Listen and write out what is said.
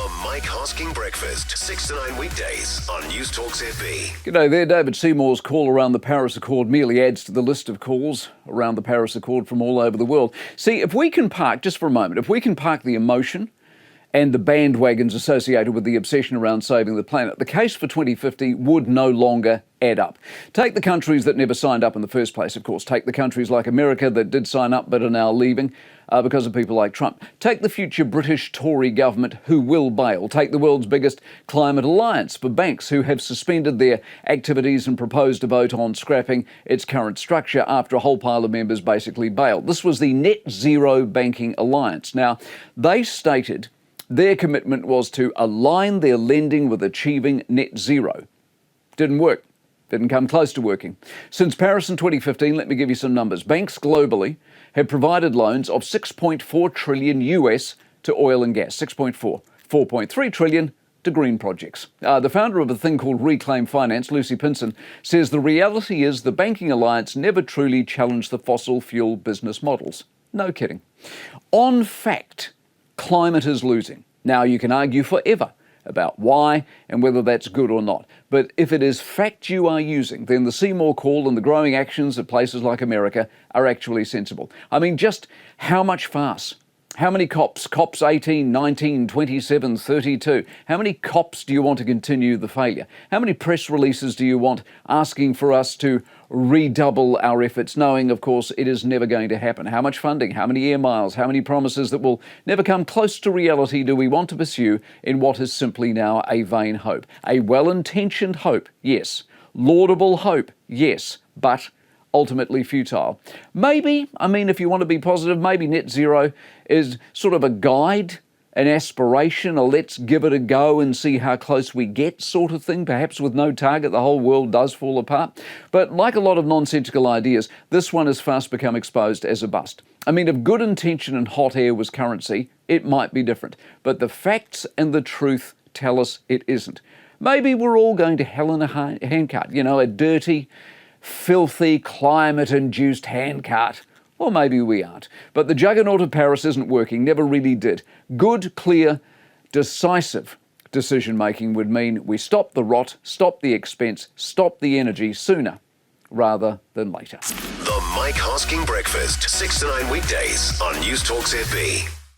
The Mike Hosking Breakfast, 6 to 9 weekdays on Newstalk ZB. G'day there. David Seymour's call around the Paris Accord merely adds to the list of calls around the Paris Accord from all over the world. See, if we can park, just for a moment, if we can park the emotion and the bandwagons associated with the obsession around saving the planet, the case for 2050 would no longer add up. Take the countries that never signed up in the first place, of course. Take the countries like America that did sign up but are now leaving because of people like Trump. Take the future British Tory government who will bail. Take the world's biggest climate alliance for banks who have suspended their activities and proposed a vote on scrapping its current structure after a whole pile of members basically bailed. This was the Net Zero Banking Alliance. Now, they stated their commitment was to align their lending with achieving net zero. Didn't work. Didn't come close to working. Since Paris in 2015, let me give you some numbers. Banks globally have provided loans of $6.4 trillion US to oil and gas. 6.4. 4.3 trillion to green projects. The founder of a thing called Reclaim Finance, Lucy Pinson, says the reality is the banking alliance never truly challenged the fossil fuel business models. No kidding. On fact, climate is losing. Now, you can argue forever about why and whether that's good or not. But if it is fact you are using, then the Seymour call and the growing actions of places like America are actually sensible. I mean, just how much farce? How many COPs? COPs 18, 19, 27, 32. How many COPs do you want to continue the failure? How many press releases do you want asking for us to redouble our efforts, knowing, of course, it is never going to happen? How much funding? How many air miles? How many promises that will never come close to reality do we want to pursue in what is simply now a vain hope? A well-intentioned hope, yes. Laudable hope, yes. But ultimately futile. Maybe, if you want to be positive, maybe net zero is sort of a guide, an aspiration, a let's give it a go and see how close we get sort of thing. Perhaps with no target, the whole world does fall apart. But like a lot of nonsensical ideas, this one has fast become exposed as a bust. If good intention and hot air was currency, it might be different. But the facts and the truth tell us it isn't. Maybe we're all going to hell in a handcart, a dirty, filthy, climate-induced handcart. Or maybe we aren't. But the juggernaut of Paris isn't working, never really did. Good, clear, decisive decision-making would mean we stop the rot, stop the expense, stop the energy sooner rather than later. The Mike Hosking Breakfast, 6 to 9 weekdays on Newstalk ZB.